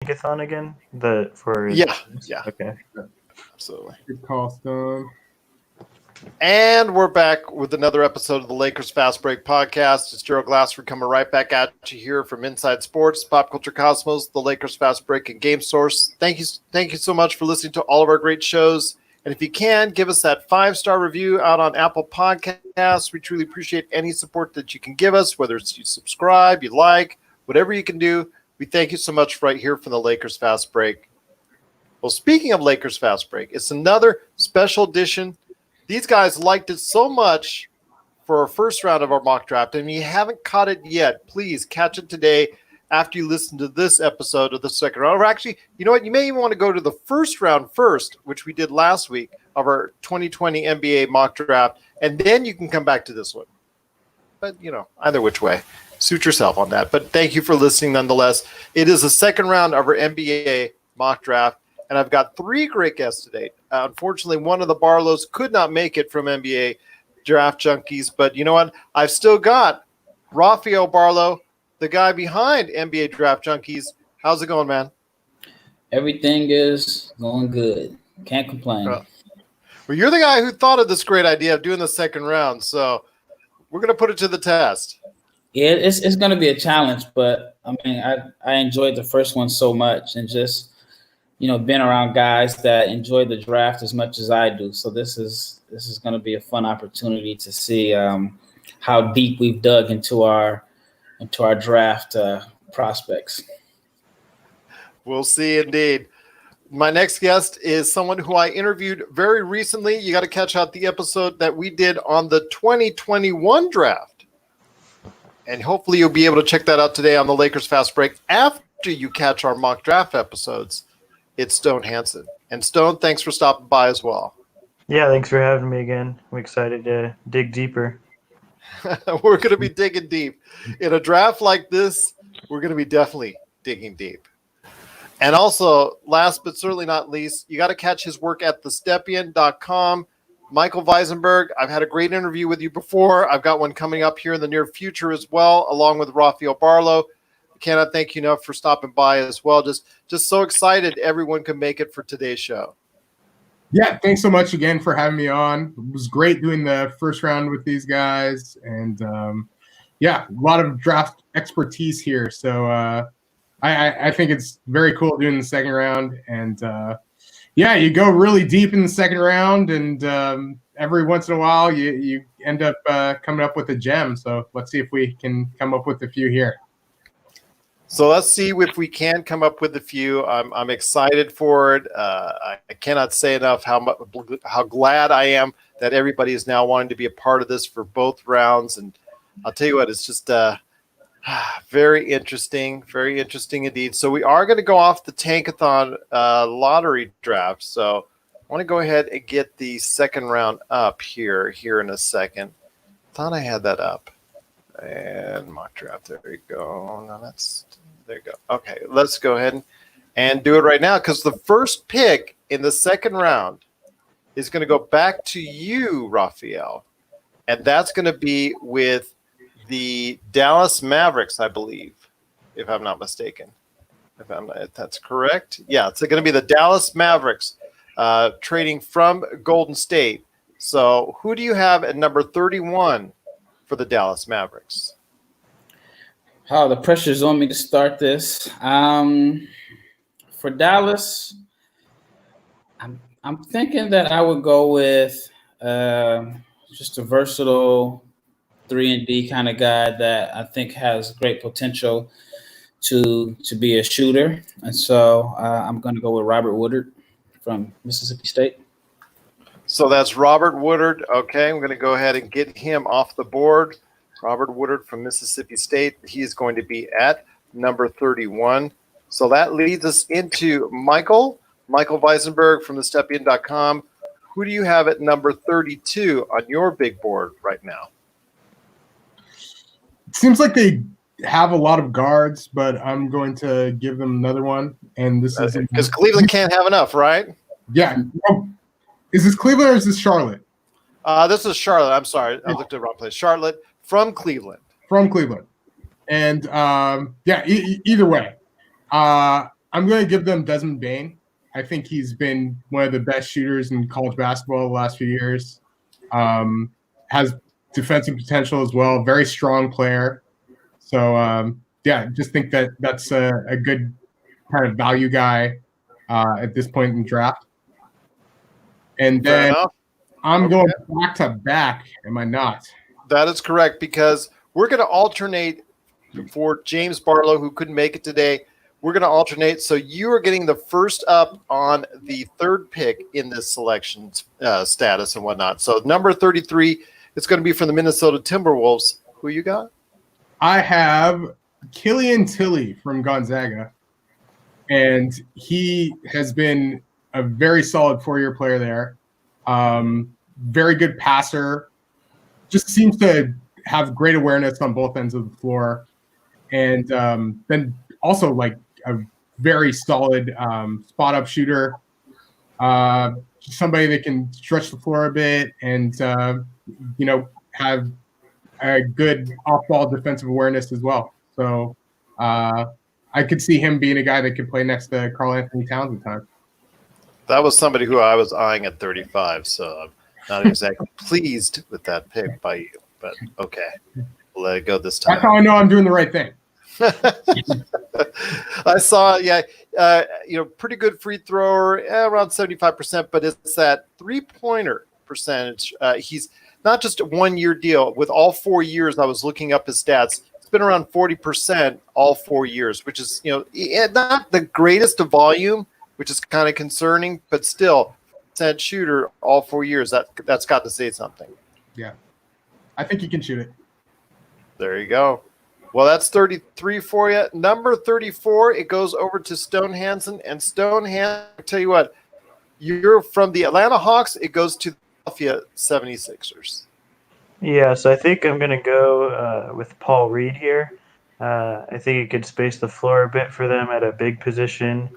Tankathon again? For Yeah. Okay. Absolutely. Good call, Stone. And we're back with another episode of the Lakers Fast Break podcast. It's Gerald Glassford coming right back at you here from Inside Sports, Pop Culture Cosmos, the Lakers Fast Break, and Game Source. Thank you so much for listening to all of our great shows. And if you can, give us that 5-star review out on Apple Podcasts. We truly appreciate any support that you can give us, whether it's you subscribe, you like, whatever you can do. We thank you so much right here from the Lakers Fast Break. Well, speaking of Lakers Fast Break, it's another special edition. These guys liked it so much for our first round of our mock draft, and if you haven't caught it yet, please catch it today after you listen to this episode of the second round. Or actually, you know what? You may even want to go to the first round first, which we did last week of our 2020 NBA mock draft, and then you can come back to this one. But, either which way. Suit yourself on that. But thank you for listening nonetheless. It is the second round of our NBA mock draft. And I've got 3 great guests today. Unfortunately, one of the Barlows could not make it from NBA Draft Junkies. But you know what? I've still got Rafael Barlow, the guy behind NBA Draft Junkies. How's it going, man? Everything is going good. Can't complain. Well, you're the guy who thought of this great idea of doing the second round. So we're going to put it to the test. Yeah, it's going to be a challenge. But, I enjoyed the first one so much. And just – been around guys that enjoy the draft as much as I do. So this is going to be a fun opportunity to see how deep we've dug into our draft prospects. We'll see, indeed. My next guest is someone who I interviewed very recently. You got to catch out the episode that we did on the 2021 draft. And hopefully you'll be able to check that out today on the Lakers Fast Break after you catch our mock draft episodes. It's Stone Hansen. And Stone, thanks for stopping by as well. Yeah, thanks for having me again. I'm excited to dig deeper. We're going to be digging deep. In a draft like this, we're going to be definitely digging deep. And also, last but certainly not least, you got to catch his work at thestepien.com. Michael Weisenberg, I've had a great interview with you before. I've got one coming up here in the near future as well, along with Rafael Barlow. Cannot thank you enough for stopping by as well. Just so excited everyone can make it for today's show. Yeah, thanks so much again for having me on. It was great doing the first round with these guys. And, a lot of draft expertise here. So I think it's very cool doing the second round. And, you go really deep in the second round. And every once in a while, you end up coming up with a gem. So let's see if we can come up with a few here. So let's see if we can come up with a few. I'm excited for it. I cannot say enough how glad I am that everybody is now wanting to be a part of this for both rounds. And I'll tell you what, it's just very interesting indeed. So we are going to go off the Tankathon lottery draft. So I want to go ahead and get the second round up here in a second. Thought I had that up. And mock draft. There you go. No, there you go. Okay, let's go ahead and do it right now because the first pick in the second round is going to go back to you, Rafael, and that's going to be with the Dallas Mavericks, I believe, if I'm not mistaken. If that's correct, yeah, it's going to be the Dallas Mavericks trading from Golden State. So, who do you have at number 31? For the Dallas Mavericks? Oh, the pressure's on me to start this. For Dallas, I'm thinking that I would go with just a versatile 3-and-D kind of guy that I think has great potential to be a shooter. And so I'm going to go with Robert Woodard from Mississippi State. So that's Robert Woodard. Okay, I'm going to go ahead and get him off the board. Robert Woodard from Mississippi State. He's going to be at number 31. So that leads us into Michael Weisenberg from thestepien.com. Who do you have at number 32 on your big board right now? It seems like they have a lot of guards, but I'm going to give them another one. And this is because Cleveland can't have enough, right? Yeah. Is this Cleveland or is this Charlotte? This is Charlotte. I'm sorry. I looked at the wrong place. Charlotte from Cleveland. From Cleveland. And, either way. I'm going to give them Desmond Bane. I think he's been one of the best shooters in college basketball the last few years. Has defensive potential as well. Very strong player. So just think that that's a good kind of value guy at this point in the draft. And Fair then enough. I'm going back to back. Am I not? That is correct, because we're going to alternate for James Barlow, who couldn't make it today. We're going to alternate. So you are getting the first up on the third pick in this selection status and whatnot. So number 33, it's going to be from the Minnesota Timberwolves. Who you got? I have Killian Tilly from Gonzaga, and he has been a very solid 4-year player there. Very good passer. Just seems to have great awareness on both ends of the floor, and then also like a very solid spot-up shooter. Somebody that can stretch the floor a bit and have a good off-ball defensive awareness as well. So I could see him being a guy that could play next to Karl Anthony Towns at times. That was somebody who I was eyeing at 35, so I'm not exactly pleased with that pick by you. But okay, we'll let it go this time. That's how I know I'm doing the right thing. I saw, pretty good free thrower, around 75%, but it's that three-pointer percentage. He's not just a 1-year deal. With all 4 years, I was looking up his stats. It's been around 40% all 4 years, which is, not the greatest of volume, which is kind of concerning, but still, % shooter all 4 years. That's got to say something. Yeah, I think you can shoot it. There you go. Well, that's 33 for you. Number 34, it goes over to Stone Hansen. And Stone Hansen, I tell you what, you're from the Atlanta Hawks. It goes to the Philadelphia 76ers. Yeah, so I think I'm going to go with Paul Reed here. I think he could space the floor a bit for them at a big position.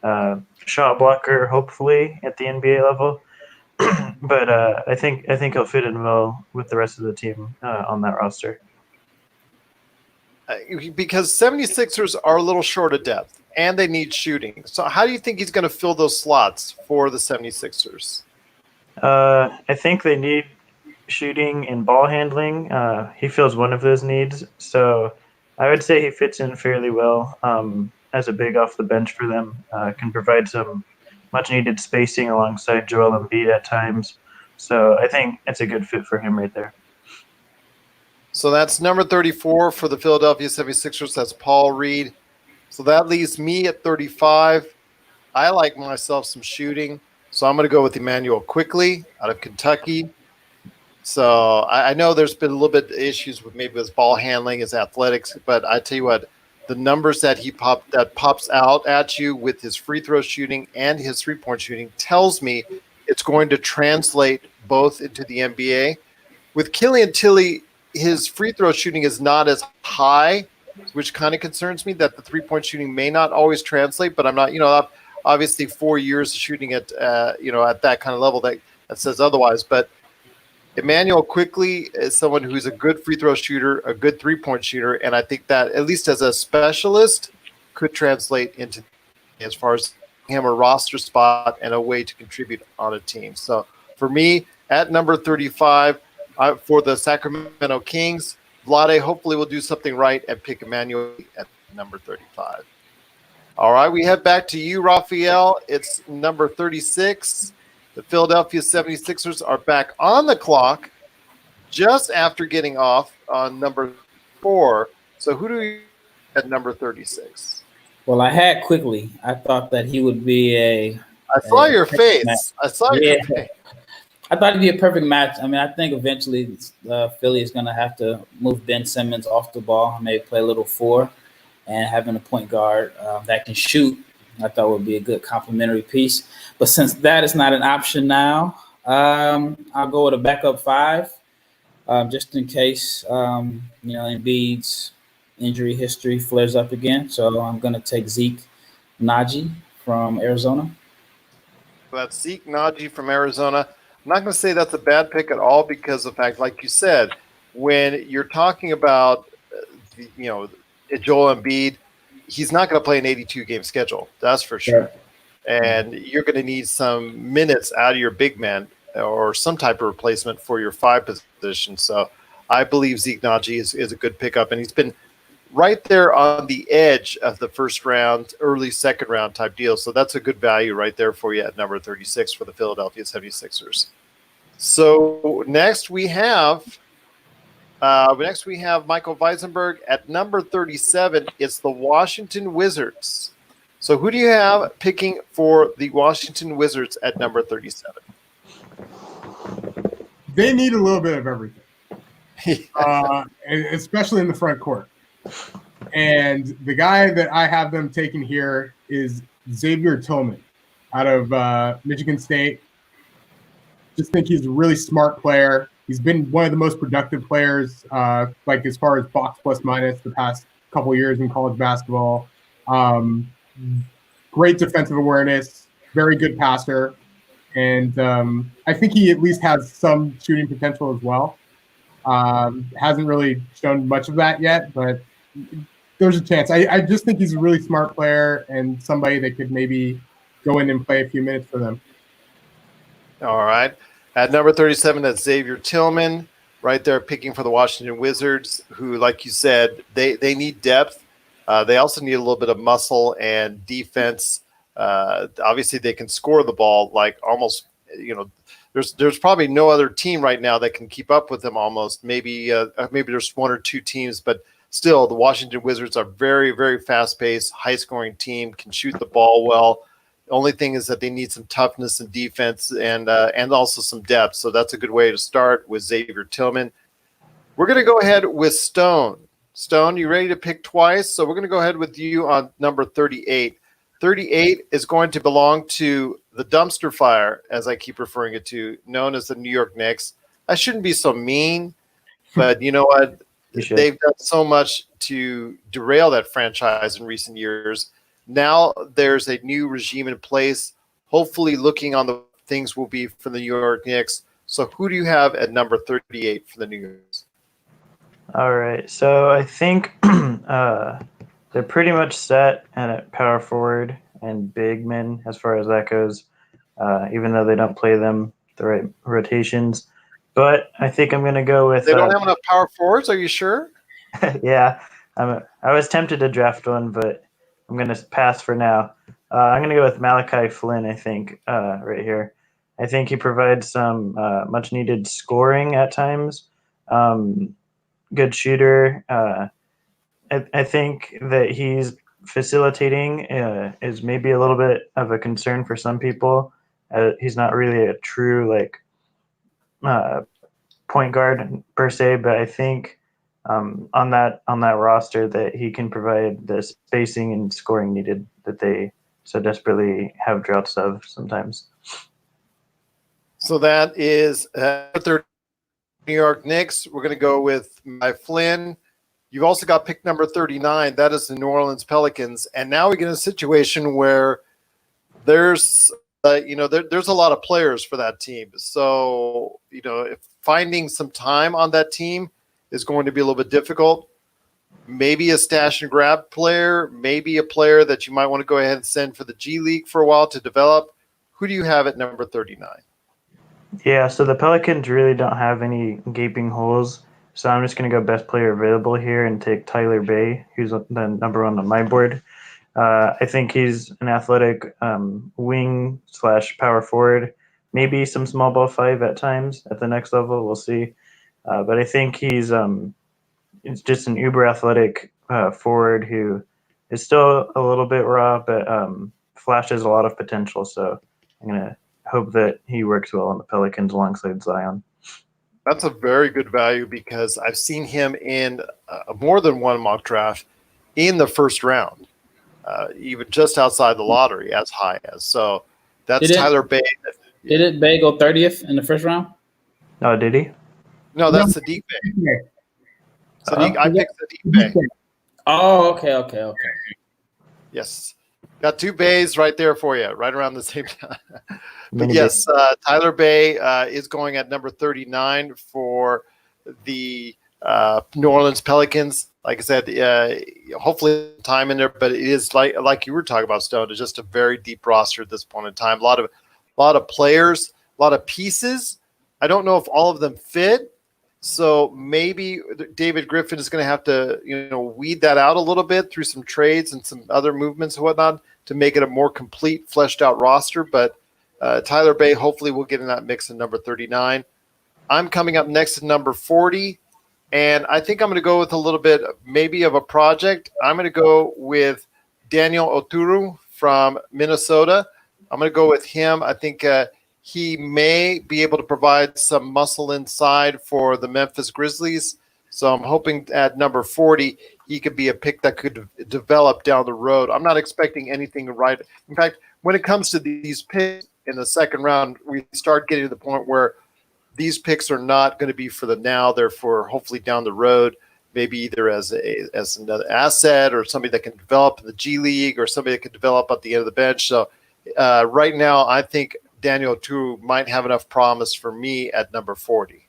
Shot blocker, hopefully, at the NBA level. But I think he'll fit in well with the rest of the team on that roster. Because 76ers are a little short of depth, and they need shooting. So how do you think he's going to fill those slots for the 76ers? I think they need shooting and ball handling. He fills one of those needs. So I would say he fits in fairly well as a big off the bench for them. Can provide some much-needed spacing alongside Joel Embiid at times. So I think it's a good fit for him right there. So that's number 34 for the Philadelphia 76ers. That's Paul Reed. So that leaves me at 35. I like myself some shooting, so I'm going to go with Emmanuel Quickley out of Kentucky. So I know there's been a little bit of issues with maybe his ball handling, his athletics, but I tell you what, the numbers that pops out at you with his free throw shooting and his three-point shooting tells me it's going to translate both into the NBA. With Killian Tilly, his free throw shooting is not as high, which kind of concerns me that the three-point shooting may not always translate, but I'm not, obviously 4 years shooting at that kind of level that says otherwise. But Emmanuel Quickley is someone who's a good free throw shooter, a good three-point shooter, and I think that at least as a specialist could translate into as far as him a roster spot and a way to contribute on a team. So for me, at number 35, for the Sacramento Kings, Vlade hopefully will do something right and pick Emmanuel at number 35. All right, we head back to you, Raphael. It's number 36. The Philadelphia 76ers are back on the clock just after getting off on number 4. So who do you at number 36? Well, I had Quickly. I thought that he would be I saw your face. I saw your face. I thought it'd be a perfect match. I mean, I think eventually Philly is going to have to move Ben Simmons off the ball, maybe play a little 4, and having a point guard that can shoot, I thought would be a good complementary piece. But since that is not an option now, I'll go with a backup 5, just in case Embiid's injury history flares up again. So I'm going to take Zeke Naji from Arizona. That's Zeke Naji from Arizona. I'm not going to say that's a bad pick at all because of the fact, like you said, when you're talking about, Joel Embiid, he's not going to play an 82-game schedule. That's for sure. And you're going to need some minutes out of your big man or some type of replacement for your 5 position. So I believe Zeke Naji is a good pickup, and he's been right there on the edge of the first round, early second round type deal. So that's a good value right there for you at number 36 for the Philadelphia 76ers. So next we have Michael Weisenberg at number 37. It's the Washington Wizards. So who do you have picking for the Washington Wizards at number 37? They need a little bit of everything, especially in the front court. And the guy that I have them taking here is Xavier Tillman out of Michigan State. Just think he's a really smart player. He's been one of the most productive players, like as far as box plus minus the past couple years in college basketball. Great defensive awareness, very good passer. And I think he at least has some shooting potential as well. Hasn't really shown much of that yet, but there's a chance. I just think he's a really smart player and somebody that could maybe go in and play a few minutes for them. All right. At number 37, that's Xavier Tillman, right there picking for the Washington Wizards, who, like you said, they need depth. They also need a little bit of muscle and defense. Obviously, they can score the ball like almost, there's probably no other team right now that can keep up with them almost. Maybe there's one or two teams, but still, the Washington Wizards are very, very fast-paced, high-scoring team, can shoot the ball well. The only thing is that they need some toughness and defense and also some depth. So that's a good way to start with Xavier Tillman. We're going to go ahead with Stone. Stone, you ready to pick twice? So we're going to go ahead with you on number 38. 38 is going to belong to the dumpster fire, as I keep referring it to, known as the New York Knicks. I shouldn't be so mean, but you know what? They've done so much to derail that franchise in recent years. Now there's a new regime in place, hopefully looking on the things will be for the New York Knicks. So who do you have at number 38 for the New York Knicks? All right. So I think they're pretty much set at power forward and big men as far as that goes, even though they don't play them the right rotations. But I think I'm going to go with – They don't have enough power forwards? Are you sure? Yeah. I was tempted to draft one, but I'm going to pass for now. I'm going to go with Malachi Flynn, I think, right here. I think he provides some much-needed scoring at times. Good shooter. I think that he's facilitating is maybe a little bit of a concern for some people. He's not really a true point guard per se, but I think on that roster that he can provide the spacing and scoring needed that they so desperately have droughts of sometimes. So that is third New York Knicks. We're going to go with my Flynn. You've also got pick number 39. That is the New Orleans Pelicans. And now we get in a situation where there's there's a lot of players for that team. So, if finding some time on that team is going to be a little bit difficult. Maybe a stash and grab player, maybe a player that you might want to go ahead and send for the G League for a while to develop. Who do you have at number 39? Yeah, so the Pelicans really don't have any gaping holes. So I'm just going to go best player available here and take Tyler Bay, who's the number one on my board. I think he's an athletic wing / power forward, maybe some small ball 5 at times at the next level. We'll see. But I think he's just an uber athletic forward who is still a little bit raw, but flashes a lot of potential. So I'm going to hope that he works well on the Pelicans alongside Zion. That's a very good value because I've seen him in more than one mock draft in the first round, even just outside the lottery, as high as. So that's Tyler Bay. Didn't Bay go 30th in the first round? Oh, did he? No, that's the Sadiq Bay. I picked Sadiq Bay. Oh, okay. Yes. Got 2 Bays right there for you, right around the same time. But yes, Tyler Bay is going at number 39 for the New Orleans Pelicans. like I said, hopefully time in there, but it is like you were talking about, Stone. It's just a very deep roster at this point in time. A lot of players, a lot of pieces. I don't know if all of them fit. So maybe David Griffin is going to have to, weed that out a little bit through some trades and some other movements and whatnot to make it a more complete, fleshed out roster. But Tyler Bay hopefully will get in that mix in number 39. I'm coming up next at number 40, and I think I'm going to go with a little bit maybe of a project. I'm going to go with Daniel Oturu from Minnesota. I'm going to go with him. I think he may be able to provide some muscle inside for the Memphis Grizzlies. So I'm hoping at number 40, he could be a pick that could develop down the road. I'm not expecting anything right. In fact, when it comes to these picks in the second round, we start getting to the point where these picks are not going to be for the now. They're for hopefully down the road, maybe either as another asset or somebody that can develop in the G League or somebody that can develop at the end of the bench. So right now, I think Daniel Oturu might have enough promise for me at number 40.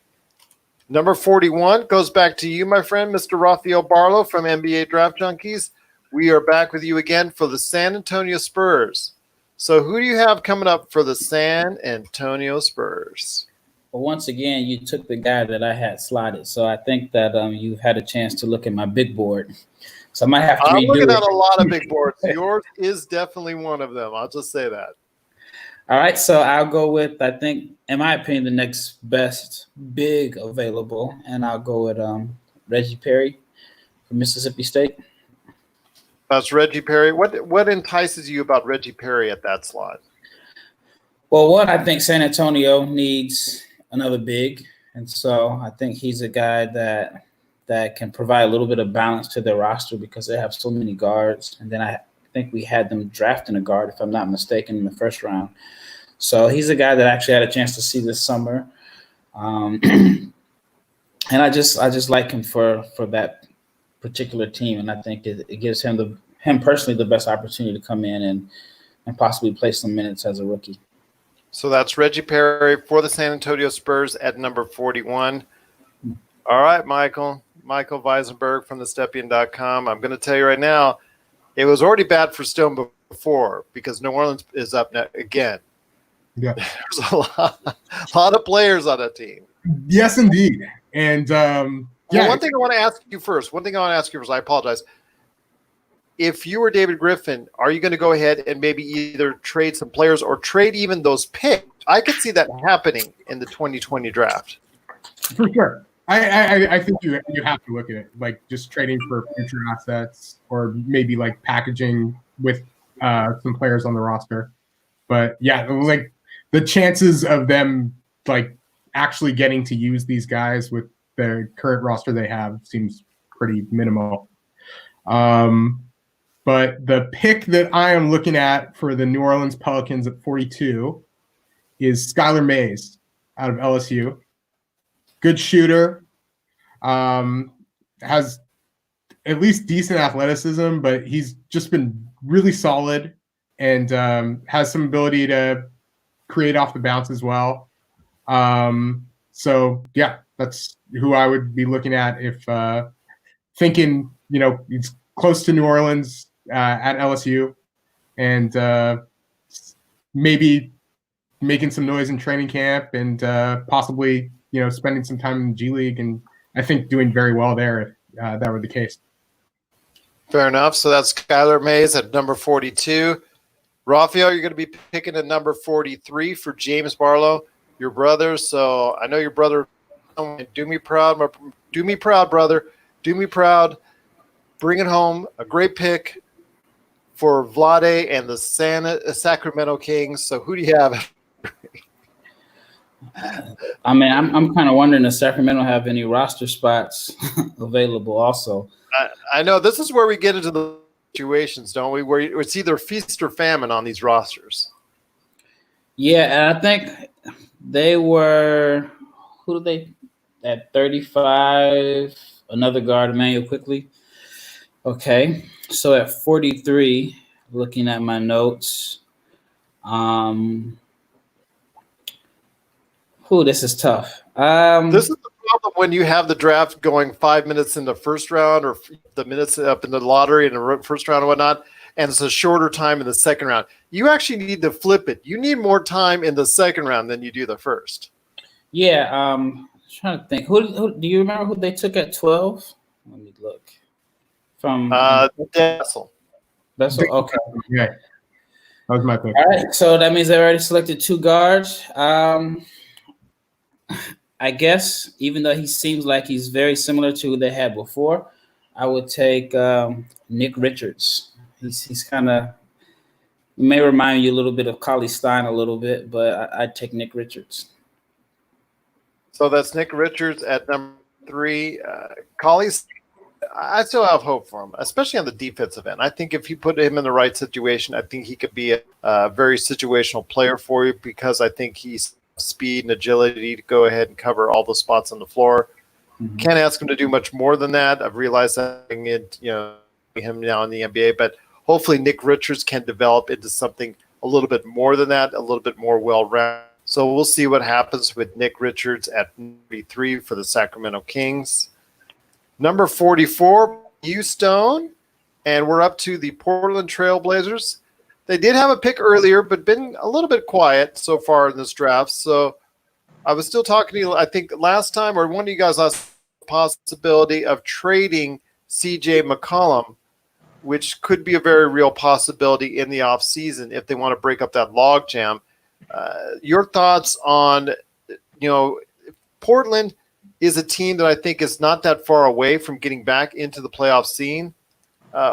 Number 41 goes back to you, my friend, Mr. Rafael Barlow from NBA Draft Junkies. We are back with you again for the San Antonio Spurs. So who do you have coming up for the San Antonio Spurs? Well, once again, you took the guy that I had slotted. So I think that you've had a chance to look at my big board. So I might have to I'm redo looking it. at a lot of big boards. Yours is definitely one of them. I'll just say that. All right, so I'll go with, I think, in my opinion, the next best big available, and I'll go with Reggie Perry from Mississippi State. That's Reggie Perry. What entices you about Reggie Perry at that slot? Well, one, I think San Antonio needs another big, and so I think he's a guy that can provide a little bit of balance to their roster because they have so many guards. And then I think we had them drafting a guard, if I'm not mistaken, in the first round. So he's a guy that I actually had a chance to see this summer. And I just like him for that particular team. And I think it gives him personally the best opportunity to come in and possibly play some minutes as a rookie. So that's Reggie Perry for the San Antonio Spurs at number 41. All right, Michael Weisenberg from thestepien.com. I'm going to tell you right now, it was already bad for Stone before because New Orleans is up again. Yeah. There's a lot of players on that team. Yes, indeed. And One thing I want to ask you first, I apologize. If you were David Griffin, are you going to go ahead and maybe either trade some players or trade even those picks? I could see that happening in the 2020 draft. For sure. I think you have to look at it like just trading for future assets or maybe like packaging with some players on the roster. But yeah, like the chances of them like actually getting to use these guys with the current roster they have seems pretty minimal. But the pick that I am looking at for the New Orleans Pelicans at 42 is Skylar Mays out of LSU. Good shooter, has at least decent athleticism, but he's just been really solid and has some ability to create off the bounce as well. So yeah, that's who I would be looking at if thinking, he's close to New Orleans at LSU and maybe making some noise in training camp and possibly, spending some time in the G League, and I think doing very well there if that were the case. Fair enough. So that's Skylar Mays at number 42. Rafael, you're going to be picking at number 43 for James Barlow, your brother. So I know your brother. Do me proud, brother. Do me proud. Bring it home. A great pick for Vlade and the Sacramento Kings. So who do you have? I mean, I'm kind of wondering if Sacramento have any roster spots available also. I know this is where we get into the situations, don't we? Where it's either feast or famine on these rosters. Yeah, and I think they were – who did they – at 35, another guard, Emmanuel Quickly. Okay, so at 43, looking at my notes, this is tough. This is the problem when you have the draft going 5 minutes in the first round or the minutes up in the lottery in the first round and whatnot, and it's a shorter time in the second round. You actually need to flip it. You need more time in the second round than you do the first. Yeah, trying to think. Who do you remember who they took at 12? Let me look. From Dessel. That's okay. Yeah, that was my pick. All right, so that means they already selected 2 guards. I guess even though he seems like he's very similar to who they had before, I would take Nick Richards. He's kind of may remind you a little bit of Cauley Stein a little bit, but I'd take Nick Richards. So that's Nick Richards at number 3. Cauley's, I still have hope for him, especially on the defensive end. I think if you put him in the right situation, I think he could be a very situational player for you because I think he's speed and agility to go ahead and cover all the spots on the floor. Mm-hmm. Can't ask him to do much more than that. I've realized that him now in the NBA, but hopefully Nick Richards can develop into something a little bit more than that, a little bit more well-rounded. So we'll see what happens with Nick Richards at 33 for the Sacramento Kings. Number 44, Stone, and we're up to the Portland Trail Blazers. They did have a pick earlier, but been a little bit quiet so far in this draft. So I was still talking to you, I think last time, or one of you guys asked the possibility of trading CJ McCollum, which could be a very real possibility in the offseason if they want to break up that logjam. Your thoughts on, Portland is a team that I think is not that far away from getting back into the playoff scene.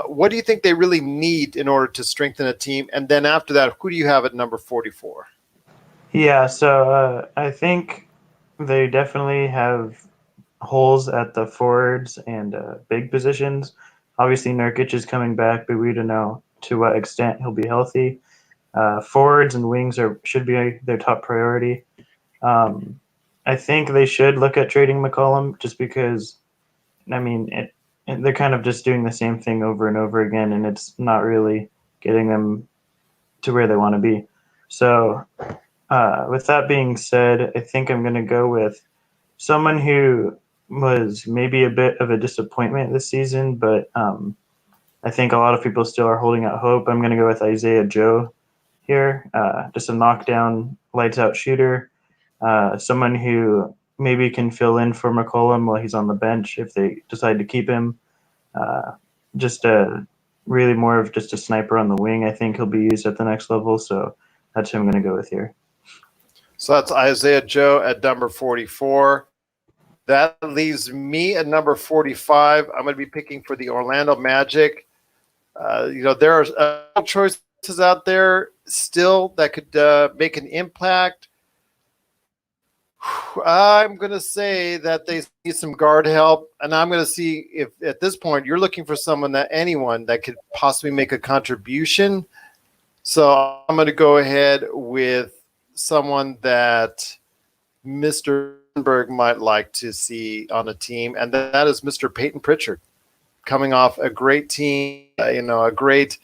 What do you think they really need in order to strengthen a team? And then after that, who do you have at number 44? Yeah, so I think they definitely have holes at the forwards and big positions. Obviously, Nurkic is coming back, but we don't know to what extent he'll be healthy. Forwards and wings should be their top priority. I think they should look at trading McCollum just because, they're kind of just doing the same thing over and over again, and it's not really getting them to where they want to be. So with that being said, I think I'm going to go with someone who was maybe a bit of a disappointment this season, but I think a lot of people still are holding out hope. I'm going to go with Isaiah Joe here, just a knockdown, lights-out shooter, someone who maybe can fill in for McCollum while he's on the bench if they decide to keep him. Really more of just a sniper on the wing. I think he'll be used at the next level, so that's who I'm going to go with here. So that's Isaiah Joe at number 44. That leaves me at number 45. I'm going to be picking for the Orlando Magic. There are choices out there still that could make an impact. I'm going to say that they need some guard help, and I'm going to see if at this point you're looking for anyone that could possibly make a contribution. So I'm going to go ahead with someone that Mr. Berg might like to see on a team, and that is Mr. Peyton Pritchard, coming off a great team, a great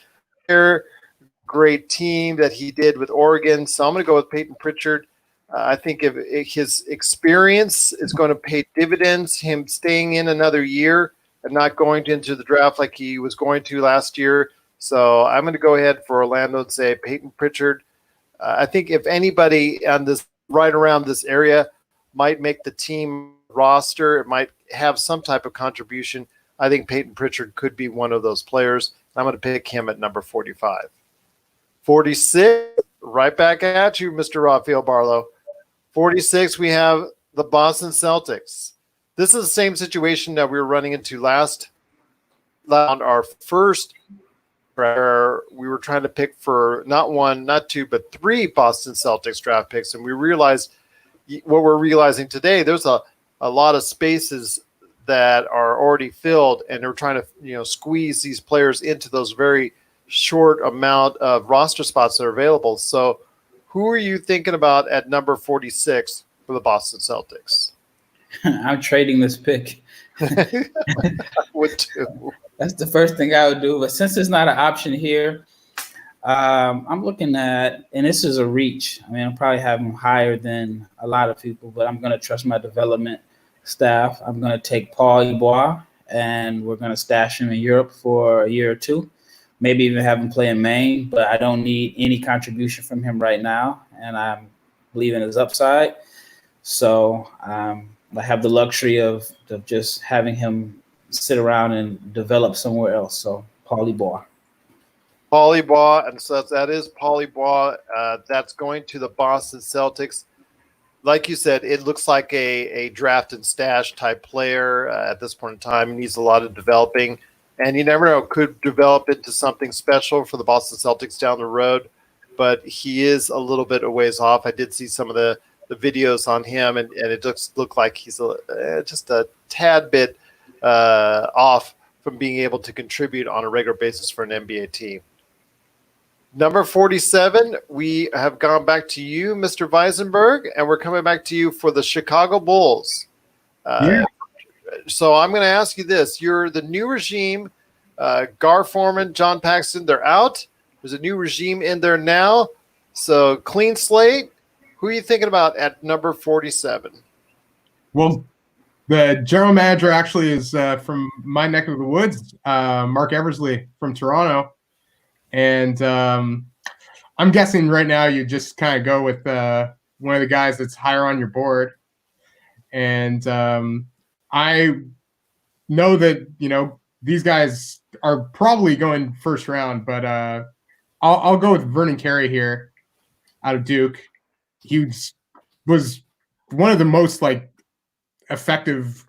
team that he did with Oregon. So I'm going to go with Peyton Pritchard. I think if his experience is going to pay dividends, him staying in another year and not going into the draft like he was going to last year. So I'm going to go ahead for Orlando and say Peyton Pritchard. I think if anybody on this right around this area might make the team roster, it might have some type of contribution, I think Peyton Pritchard could be one of those players. I'm going to pick him at number 45. 46, right back at you, Mr. Rafael Barlow. 46, we have the Boston Celtics. This is the same situation that we were running into last round. Our first, where we were trying to pick for not one, not two, but 3 Boston Celtics draft picks, and we realized what we're realizing today. There's a lot of spaces that are already filled, and they're trying to squeeze these players into those very short amount of roster spots that are available. So who are you thinking about at number 46 for the Boston Celtics? I'm trading this pick. I would too. That's the first thing I would do. But since it's not an option here, I'm looking at, and this is a reach. I'll probably have him higher than a lot of people, but I'm going to trust my development. staff, I'm going to take Paul Yeboah, and we're going to stash him in Europe for a year or two, maybe even have him play in Maine. But I don't need any contribution from him right now, and I believe in his upside. So I have the luxury of just having him sit around and develop somewhere else. So Paul Yeboah. Paul Yeboah, and so that is Paul Yeboah. That's going to the Boston Celtics. Like you said, it looks like a draft and stash type player at this point in time. He needs a lot of developing, and you never know, could develop into something special for the Boston Celtics down the road. But he is a little bit a ways off. I did see some of the videos on him, and it does look like he's just a tad bit off from being able to contribute on a regular basis for an NBA team. Number 47, we have gone back to you, Mr. Weisenberg, and we're coming back to you for the Chicago Bulls. So I'm going to ask you this. You're the new regime, Gar Forman, John Paxson, they're out. There's a new regime in there now. So clean slate. Who are you thinking about at number 47? Well, the general manager actually is from my neck of the woods, Mark Eversley from Toronto. And I'm guessing right now you just kind of go with one of the guys that's higher on your board. And I know that, these guys are probably going first round, but I'll go with Vernon Carey here out of Duke. He was one of the most effective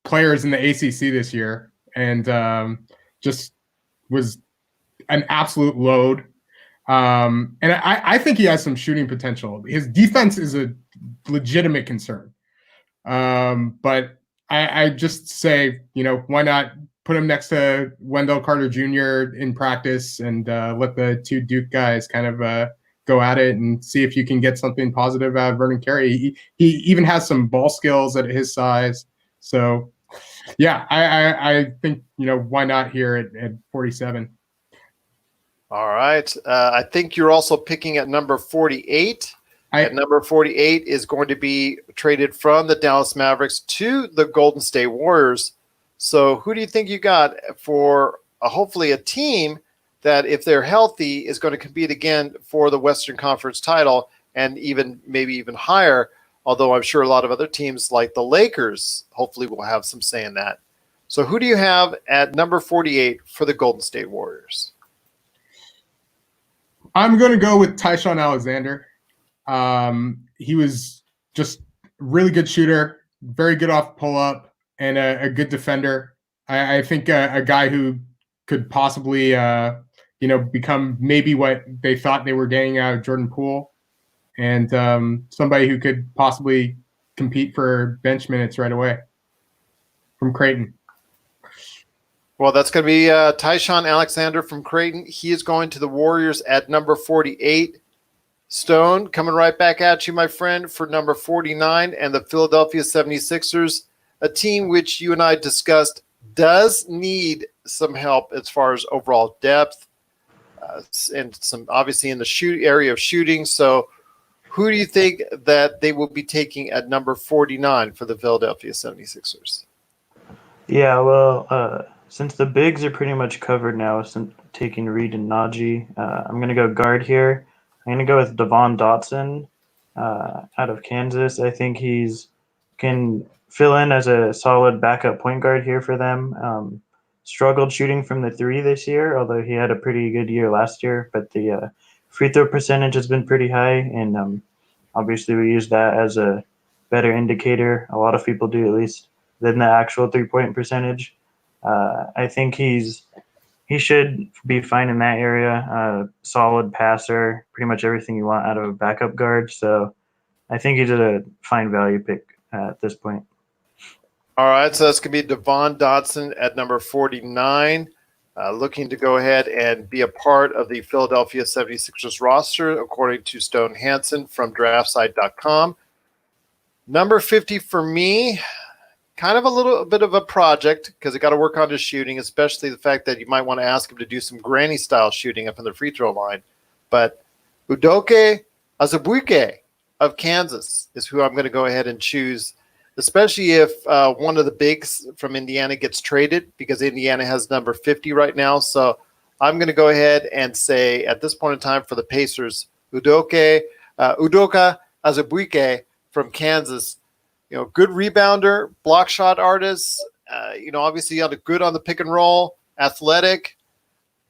players in the ACC this year, and just was an absolute load. And I think he has some shooting potential. His defense is a legitimate concern. But I just say, why not put him next to Wendell Carter Jr. in practice and let the two Duke guys kind of go at it and see if you can get something positive out of Vernon Carey. He even has some ball skills at his size. So, yeah, I think, why not here at 47? All right. I think you're also picking at number 48. At number 48 is going to be traded from the Dallas Mavericks to the Golden State Warriors. So who do you think you got for hopefully a team that, if they're healthy, is going to compete again for the Western Conference title and maybe even higher, although I'm sure a lot of other teams like the Lakers hopefully will have some say in that. So who do you have at number 48 for the Golden State Warriors? I'm going to go with Tyshawn Alexander. He was just a really good shooter, very good off pull-up, and a good defender. I think a guy who could possibly, become maybe what they thought they were getting out of Jordan Poole, and somebody who could possibly compete for bench minutes right away from Creighton. Well, that's going to be Tyshawn Alexander from Creighton. He is going to the Warriors at number 48. Stone, coming right back at you, my friend, for number 49, and the Philadelphia 76ers, a team which you and I discussed does need some help as far as overall depth and some obviously in the area of shooting. So who do you think that they will be taking at number 49 for the Philadelphia 76ers? Yeah, well, since the bigs are pretty much covered now, since taking Reed and Najee, I'm going to go guard here. I'm going to go with Devon Dotson out of Kansas. I think can fill in as a solid backup point guard here for them. Struggled shooting from the three this year, although he had a pretty good year last year. But the free throw percentage has been pretty high, and obviously we use that as a better indicator. A lot of people do, at least, than the actual three-point percentage. I think he should be fine in that area. Solid passer, pretty much everything you want out of a backup guard. So I think he's a fine value pick at this point. All right, so that's going to be Devon Dotson at number 49, looking to go ahead and be a part of the Philadelphia 76ers roster, according to Stone Hansen from draftsite.com. Number 50 for me, kind of a little bit of a project because I got to work on his shooting, especially the fact that you might want to ask him to do some granny style shooting up in the free throw line. But Udoka Azubuike of Kansas is who I'm going to go ahead and choose especially if one of the bigs from Indiana gets traded, because Indiana has number 50 right now. So I'm going to go ahead and say at this point in time for the Pacers, Udoka Azubuike from Kansas, good rebounder, block shot artist, obviously good on the pick and roll, athletic,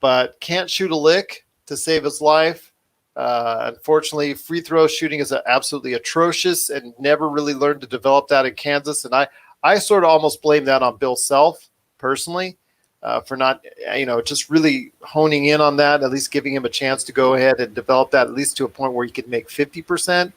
but can't shoot a lick to save his life. Unfortunately, free throw shooting is absolutely atrocious and never really learned to develop that in Kansas. And I sort of almost blame that on Bill Self personally for not, just really honing in on that, at least giving him a chance to go ahead and develop that at least to a point where he could make 50%.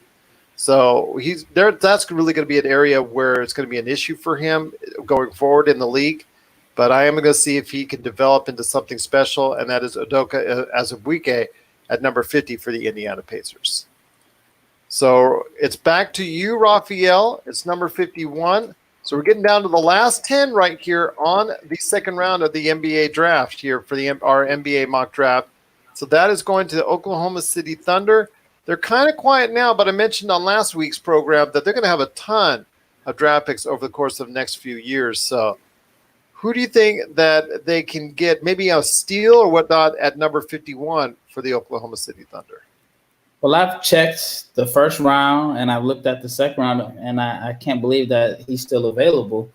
So he's there. That's really going to be an area where it's going to be an issue for him going forward in the league. But I am going to see if he can develop into something special, and that is Udoka Azubuike at number 50 for the Indiana Pacers. So it's back to you, Raphael. It's number 51. So we're getting down to the last 10 right here on the second round of the NBA draft here for our NBA mock draft. So that is going to the Oklahoma City Thunder. They're kind of quiet now, but I mentioned on last week's program that they're going to have a ton of draft picks over the course of the next few years. So who do you think that they can get, maybe a steal or whatnot, at number 51 for the Oklahoma City Thunder? Well, I've checked the first round and I've looked at the second round, and I can't believe that he's still available.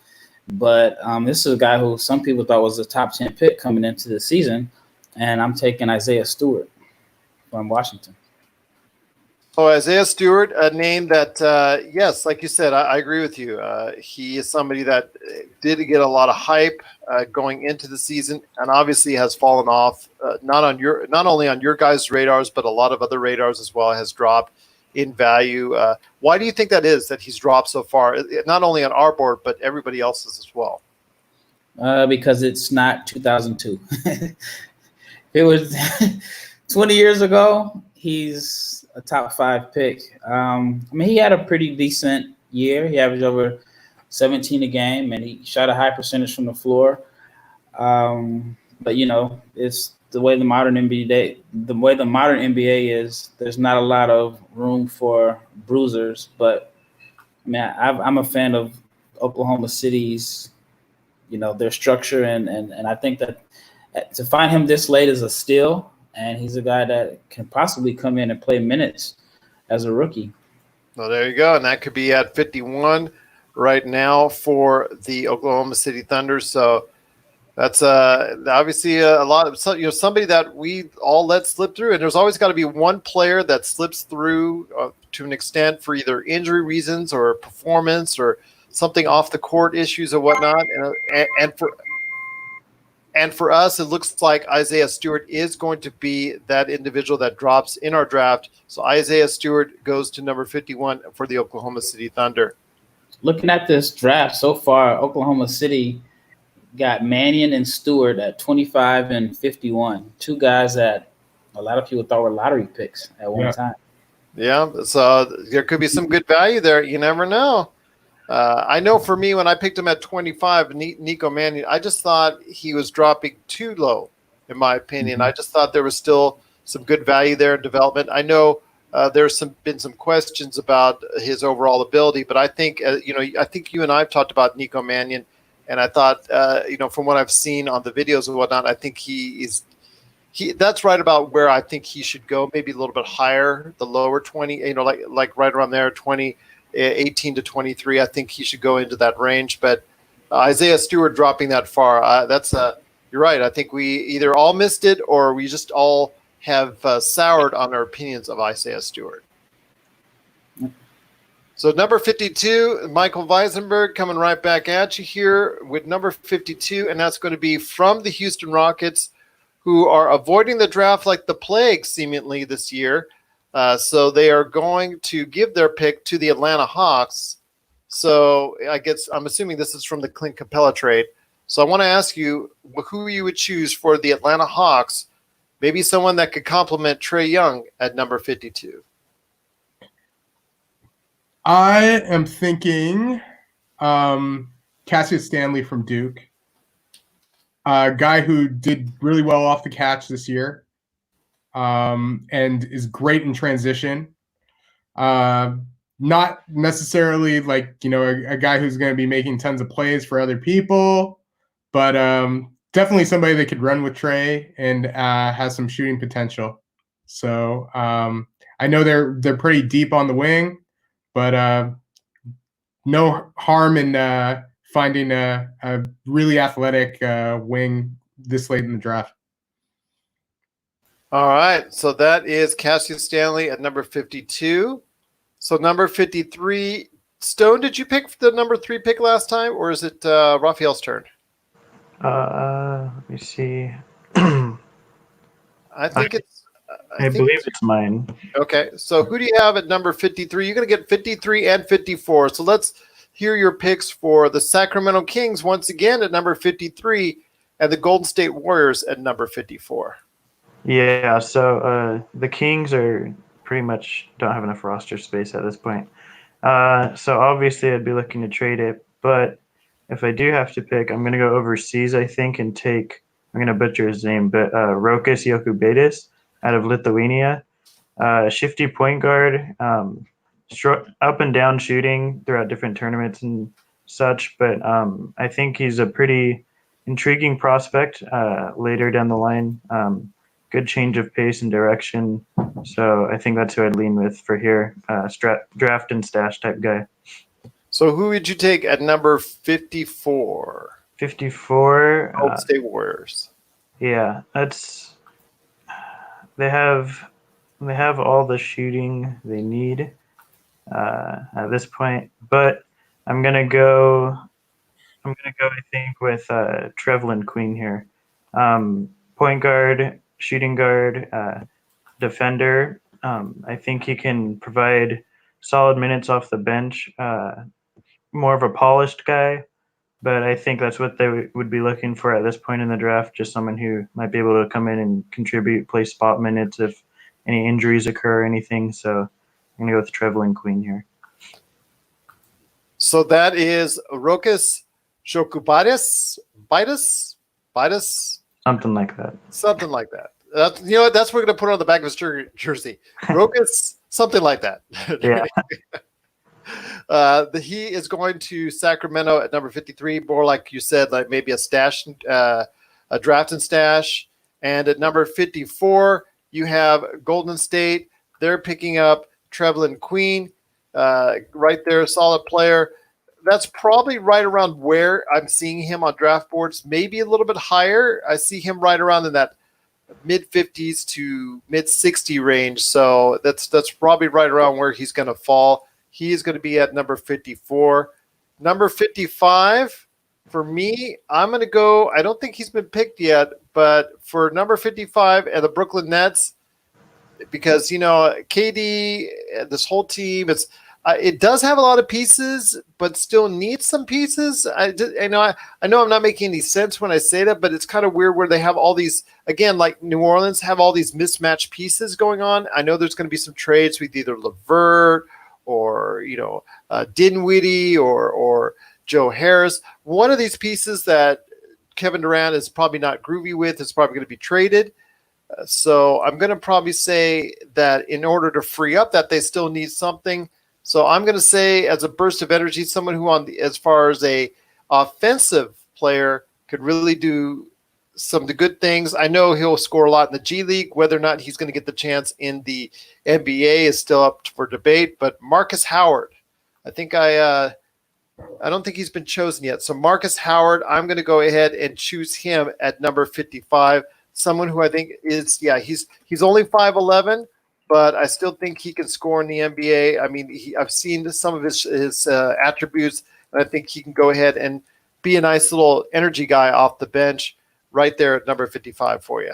But this is a guy who some people thought was a top 10 pick coming into the season, and I'm taking Isaiah Stewart from Washington. Oh, Isaiah Stewart, a name that, yes, like you said, I agree with you. He is somebody that did get a lot of hype going into the season, and obviously has fallen off. Not only on your guys' radars, but a lot of other radars as well. Has dropped in value. Why do you think that is? That he's dropped so far, not only on our board but everybody else's as well? Because it's not 2002. It was 20 years ago. He's a top 5 pick. He had a pretty decent year. He averaged over 17 a game, and he shot a high percentage from the floor. But it's the way the modern NBA is. There's not a lot of room for bruisers. But I'm a fan of Oklahoma City's, their structure, and I think that to find him this late is a steal. And he's a guy that can possibly come in and play minutes as a rookie. Well, there you go. And that could be at 51 right now for the Oklahoma City Thunder. So that's obviously a lot of somebody that we all let slip through. And there's always got to be one player that slips through to an extent for either injury reasons or performance or something off the court issues or whatnot. And for us, it looks like Isaiah Stewart is going to be that individual that drops in our draft. So Isaiah Stewart goes to number 51 for the Oklahoma City Thunder. Looking at this draft so far, Oklahoma City got Mannion and Stewart at 25 and 51. Two guys that a lot of people thought were lottery picks at one time. Yeah, so there could be some good value there. You never know. I know for me, when I picked him at 25, Nico Mannion, I just thought he was dropping too low, in my opinion. I just thought there was still some good value there in development. I know there's been some questions about his overall ability, but I think I think you and I have talked about Nico Mannion, and I thought from what I've seen on the videos and whatnot, I think that's right about where I think he should go. Maybe a little bit higher, the lower 20, like right around there, 18 to 23. I think he should go into that range. But Isaiah Stewart dropping that far, you're right. I think we either all missed it or we just all have soured on our opinions of Isaiah Stewart. So number 52, Michael Weisenberg coming right back at you here with number 52, and that's going to be from the Houston Rockets, who are avoiding the draft like the plague seemingly this year. So they are going to give their pick to the Atlanta Hawks. So I'm assuming this is from the Clint Capella trade. So I want to ask you who you would choose for the Atlanta Hawks, maybe someone that could complement Trae Young at number 52. I am thinking Cassius Stanley from Duke, a guy who did really well off the catch this year. And is great in transition. not necessarily like, a guy who's going to be making tons of plays for other people, but definitely somebody that could run with Trey and has some shooting potential. So I know they're pretty deep on the wing, but no harm in finding a really athletic wing this late in the draft. All right, so that is Cassius Stanley at number 52. So number 53, Stone, did you pick the number 3 pick last time, or is it Raphael's turn? Let me see. I think it's. I believe it's mine. Okay, so who do you have at number 53? You're going to get 53 and 54. So let's hear your picks for the Sacramento Kings once again at number 53 and the Golden State Warriors at number 54. Yeah, so the Kings are pretty much don't have enough roster space at this point. So obviously I'd be looking to trade it, but if I do have to pick, I'm going to go overseas, I think, and take, I'm going to butcher his name, but Rokas Jokubaitis out of Lithuania. Shifty point guard, up and down shooting throughout different tournaments and such, but I think he's a pretty intriguing prospect later down the line. Good change of pace and direction. So I think that's who I'd lean with for here. Draft and stash type guy. So who would you take at number 54? 54. Golden State Warriors. Yeah, they have all the shooting they need at this point. But I'm gonna go. I think with Trevelin Queen here. Point guard, shooting guard, defender. I think he can provide solid minutes off the bench. More of a polished guy, but I think that's what they would be looking for at this point in the draft. Just someone who might be able to come in and contribute, play spot minutes if any injuries occur or anything. So I'm going to go with Trevelin Queen here. So that is Rokas Jokubaitis? Something like that. Something like that. You know what? That's what we're going to put on the back of his jersey. Rokas, something like that. Yeah. He is going to Sacramento at number 53, more like you said, like maybe a stash, a draft and stash. And at number 54, you have Golden State. They're picking up Trevelin Queen, right there, solid player. That's probably right around where I'm seeing him on draft boards, maybe a little bit higher. I see him right around in that mid-50s to mid-60 range. So that's probably right around where he's going to fall. He is going to be at number 54. Number 55, for me, I'm going to go – I don't think he's been picked yet, but for number 55 at the Brooklyn Nets, because, KD, this whole team, it does have a lot of pieces, but still needs some pieces. I know I'm not making any sense when I say that, but it's kind of weird where they have all these, again, like New Orleans have all these mismatched pieces going on. I know there's going to be some trades with either LeVert or Dinwiddie or Joe Harris. One of these pieces that Kevin Durant is probably not groovy with is probably going to be traded. So I'm going to probably say that in order to free up that, they still need something. So I'm going to say, as a burst of energy, someone who as far as a offensive player could really do some of the good things. I know he'll score a lot in the G League. Whether or not he's going to get the chance in the NBA is still up for debate. But Marcus Howard, I don't think he's been chosen yet. So Marcus Howard, I'm going to go ahead and choose him at number 55. Someone who I think is, he's only 5'11", but I still think he can score in the NBA. I mean, I've seen some of his attributes, and I think he can go ahead and be a nice little energy guy off the bench right there at number 55 for you.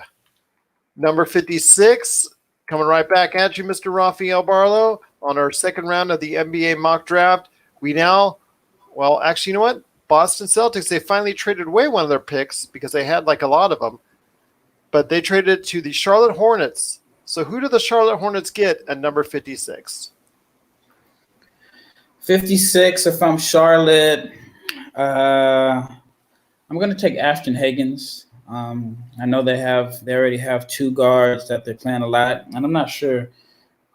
Number 56, coming right back at you, Mr. Rafael Barlow, on our second round of the NBA mock draft. We now, actually, you know what? Boston Celtics, they finally traded away one of their picks because they had like a lot of them, but they traded it to the Charlotte Hornets. So who do the Charlotte Hornets get at number 56? 56, if I'm Charlotte, I'm going to take Ashton Higgins. I know they already have two guards that they're playing a lot, and I'm not sure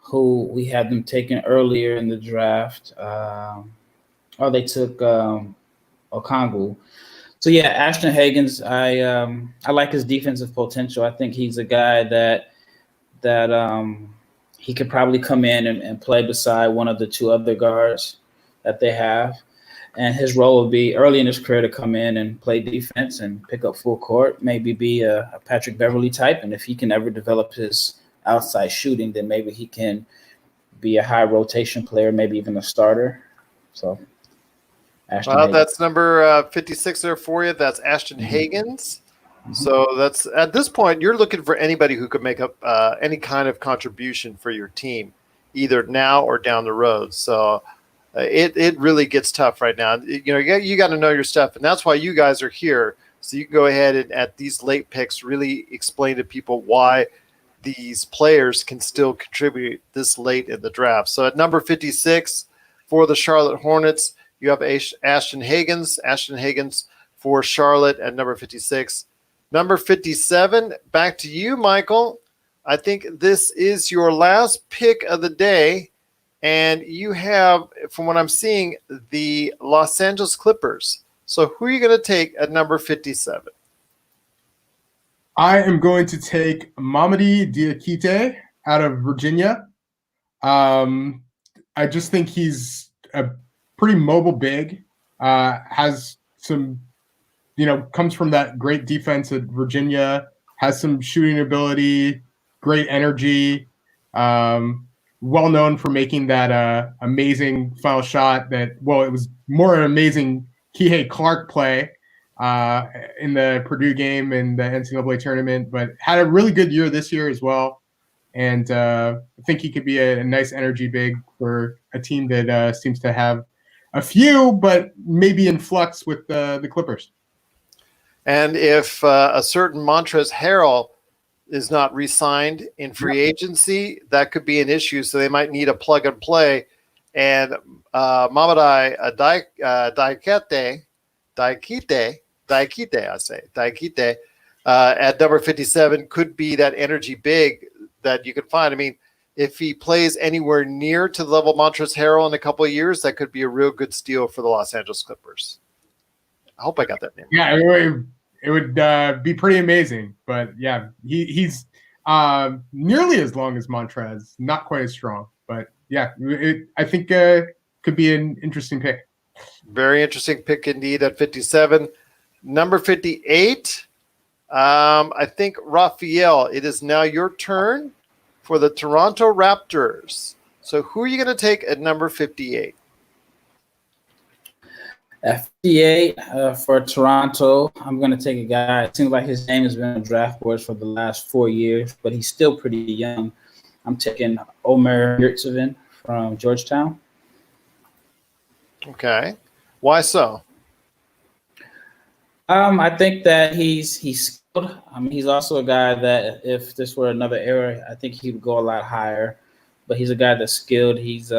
who we had them taken earlier in the draft. They took Okongwu. So yeah, Ashton Hagans, I like his defensive potential. I think he's a guy that he could probably come in and play beside one of the two other guards that they have. And his role would be early in his career to come in and play defense and pick up full court, maybe be a Patrick Beverley type. And if he can ever develop his outside shooting, then maybe he can be a high rotation player, maybe even a starter. So Ashton Hagans. That's number 56 there for you. That's Ashton Hagans. So that's at this point, you're looking for anybody who could make up any kind of contribution for your team, either now or down the road. So it really gets tough right now. You got to know your stuff, and that's why you guys are here. So you can go ahead and at these late picks really explain to people why these players can still contribute this late in the draft. So at number 56 for the Charlotte Hornets, you have Ashton Hagans. Ashton Hagans for Charlotte at number 56. Number 57, back to you, Michael. I think this is your last pick of the day, and you have, from what I'm seeing, the Los Angeles Clippers. So who are you going to take at number 57? I am going to take Mamadi Diakite out of Virginia. I just think he's a pretty mobile big, has some, comes from that great defense at Virginia, has some shooting ability, great energy, well known for making that amazing final shot it was more an amazing Kihei Clark play in the Purdue game in the NCAA tournament, but had a really good year this year as well. And I think he could be a nice energy big for a team that seems to have a few, but maybe in flux with the Clippers. And if a certain Montrezl Harrell is not re-signed in free agency, that could be an issue. So they might need a plug and play. And Mamadi Diakite at number 57 could be that energy big that you can find. I mean, if he plays anywhere near to the level of Montrezl Harrell in a couple of years, that could be a real good steal for the Los Angeles Clippers. I hope I got that name. Yeah, it would be pretty amazing. But yeah, he's nearly as long as Montrez, not quite as strong. But yeah, I think could be an interesting pick. Very interesting pick indeed at 57. Number 58, I think, Raphael, it is now your turn for the Toronto Raptors. So who are you going to take at number 58? At 58 for Toronto, I'm going to take a guy. It seems like his name has been on draft boards for the last 4 years, but he's still pretty young. I'm taking Omer Yurtseven from Georgetown. Okay. Why so? I think that he's skilled. I mean, he's also a guy that if this were another era, I think he would go a lot higher. But he's a guy that's skilled. He's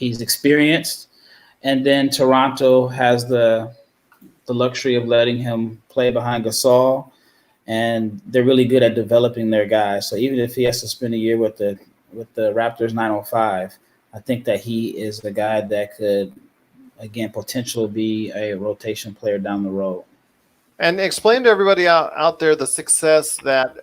experienced. And then Toronto has the luxury of letting him play behind Gasol, and they're really good at developing their guys. So even if he has to spend a year with the Raptors 905, I think that he is the guy that could, again, potentially be a rotation player down the road. And explain to everybody out there the success that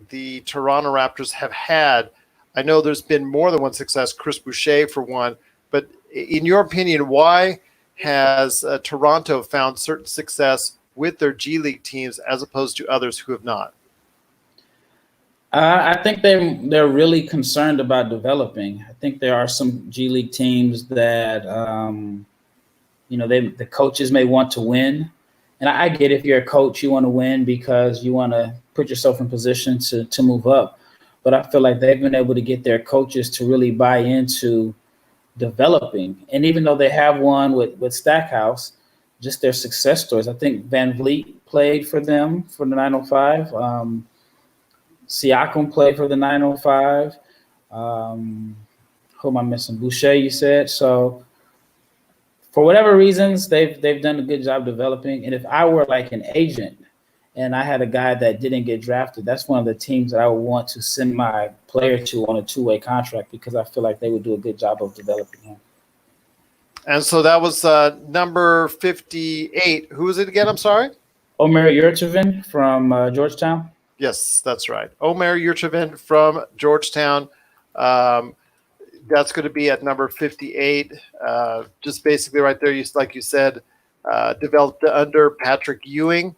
the Toronto Raptors have had. I know there's been more than one success, Chris Boucher for one, but in your opinion, why has Toronto found certain success with their G League teams as opposed to others who have not? I think they're really concerned about developing. I think there are some G League teams that, the coaches may want to win. And I get if you're a coach, you want to win because you want to put yourself in position to move up. But I feel like they've been able to get their coaches to really buy into developing. And even though they have one with Stackhouse, just their success stories. I think Van Vliet played for them for the 905. Siakam played for the 905. Who am I missing? Boucher, you said. So for whatever reasons, they've done a good job developing. And if I were like an agent and I had a guy that didn't get drafted, that's one of the teams that I would want to send my player to on a two-way contract because I feel like they would do a good job of developing him. And so that was number 58. Who is it again? I'm sorry. Omer Yurtseven from Georgetown. Yes, that's right. Omer Yurtseven from Georgetown. That's going to be at number 58. Just basically right there, like you said, developed under Patrick Ewing.